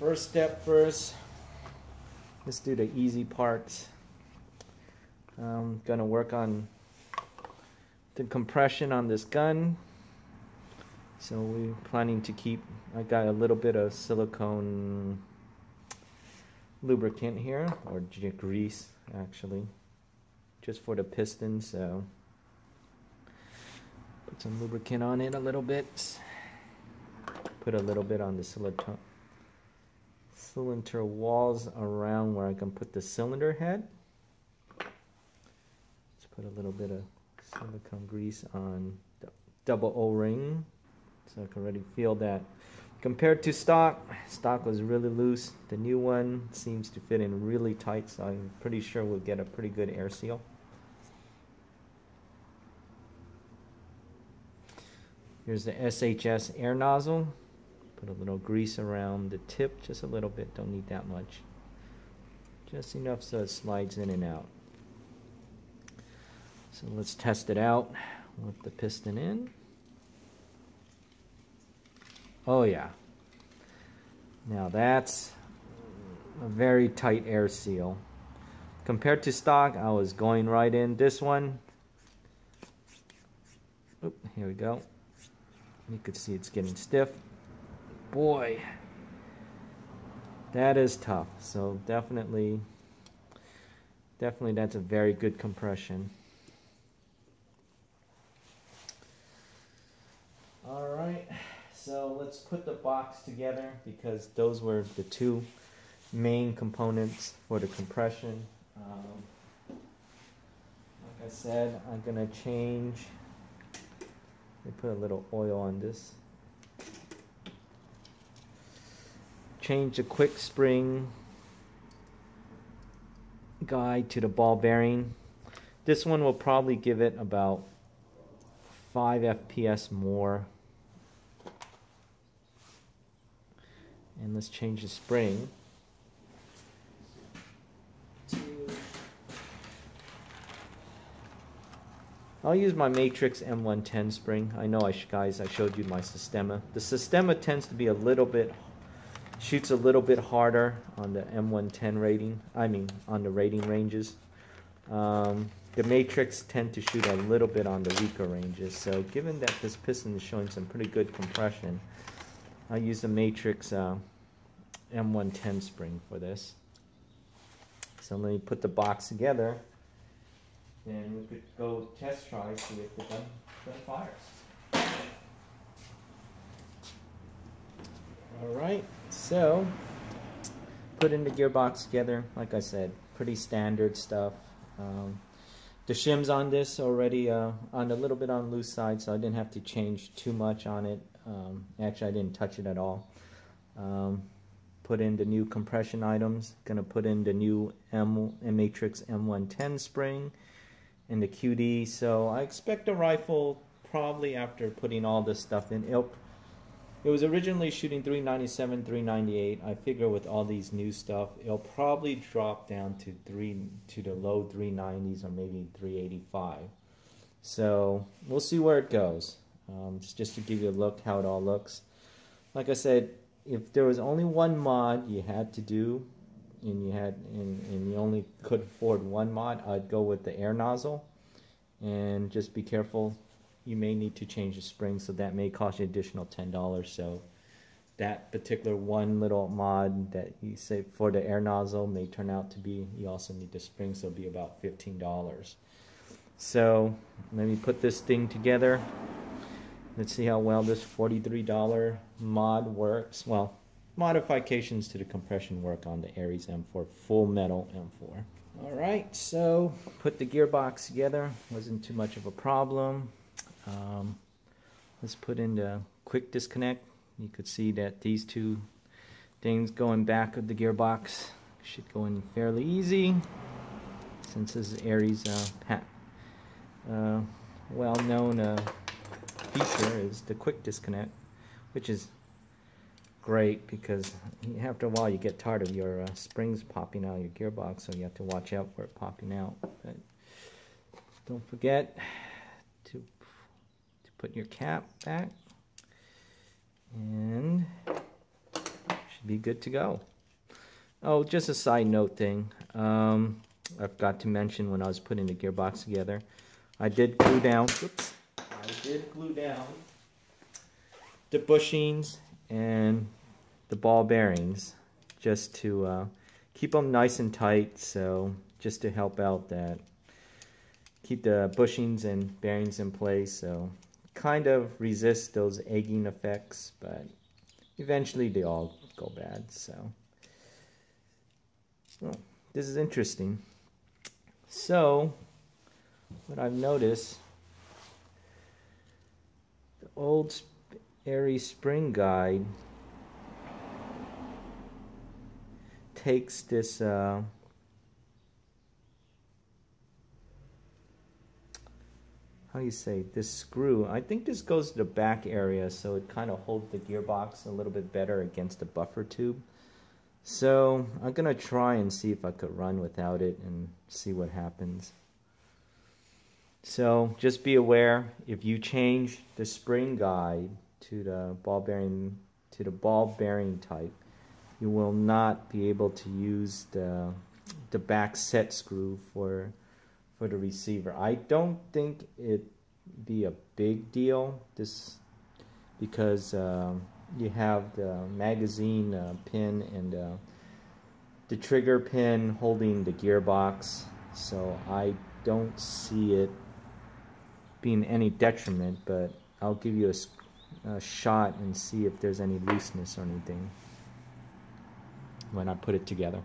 first step first. Let's do the easy parts. I'm gonna work on the compression on this gun. So we're planning to keep, I got a little bit of silicone lubricant here, or grease actually, just for the piston. So put some lubricant on it a little bit. Put a little bit on the cylinder walls around where I can put the cylinder head. Let's put a little bit of silicone grease on the double O-ring, so I can already feel that. Compared to stock was really loose. The new one seems to fit in really tight, so I'm pretty sure we'll get a pretty good air seal. Here's the SHS air nozzle. Put a little grease around the tip, just a little bit, don't need that much. Just enough so it slides in and out. So let's test it out with the piston in. Oh yeah. Now that's a very tight air seal. Compared to stock, I was going right in. This one, oop, here we go. You could see it's getting stiff. Boy, that is tough. So definitely that's a very good compression. All right, so let's put the box together because those were the two main components for the compression. Like I said, I'm gonna change. Let me put a little oil on this. Change the quick spring guide to the ball bearing. This one will probably give it about 5 FPS more. And let's change the spring to, I'll use my Matrix M110 spring. I know guys, I showed you my Systema. The Systema tends to be a little bit, shoots a little bit harder on the M110 rating, I mean on the rating ranges. The Matrix tend to shoot a little bit on the weaker ranges. So given that this piston is showing some pretty good compression, I use the Matrix M110 spring for this. So let me put the box together and we could go test try, see if the gun fires. Alright, so putting the gearbox together, like I said, pretty standard stuff. The shims on this already on a little bit on the loose side, so I didn't have to change too much on it. Actually, I didn't touch it at all. Put in the new compression items. Gonna put in the new Matrix M110 spring and the QD. So I expect the rifle probably after putting all this stuff in. It was originally shooting 397, 398. I figure with all these new stuff, it'll probably drop down to the low 390s or maybe 385. So we'll see where it goes. Just to give you a look how it all looks. Like I said, if there was only one mod you had to do, and you only could afford one mod, I'd go with the air nozzle. And just be careful. You may need to change the spring, so that may cost you additional $10. So that particular one little mod that you say for the air nozzle may turn out to be, you also need the spring, so it'll be about $15. So let me put this thing together. Let's see how well this $43 mod works. Well, modifications to the compression work on the Aries M4, full metal M4. Alright, so put the gearbox together. Wasn't too much of a problem. Let's put in the quick disconnect. You could see that these two things going back of the gearbox should go in fairly easy, since this is Aries well-known feature is the quick disconnect, which is great because after a while you get tired of your springs popping out of your gearbox, so you have to watch out for it popping out. But don't forget to put your cap back, and should be good to go. Oh, just a side note thing. I forgot to mention when I was putting the gearbox together, I did glue down. Oops, I did glue down the bushings and the ball bearings just to keep them nice and tight. So just to help out that, keep the bushings and bearings in place. So kind of resist those egging effects, but eventually they all go bad. So well, this is interesting. So what I've noticed, the old Airy Spring Guide takes this how do you say, this screw. I think this goes to the back area, so it kind of holds the gearbox a little bit better against the buffer tube. So I'm gonna try and see if I could run without it and see what happens. So just be aware, if you change the spring guide to the ball bearing type, you will not be able to use the back set screw for the receiver. I don't think it'd be a big deal, this, because you have the magazine pin and the trigger pin holding the gearbox, so I don't see it being any detriment, but I'll give you a shot and see if there's any looseness or anything when I put it together.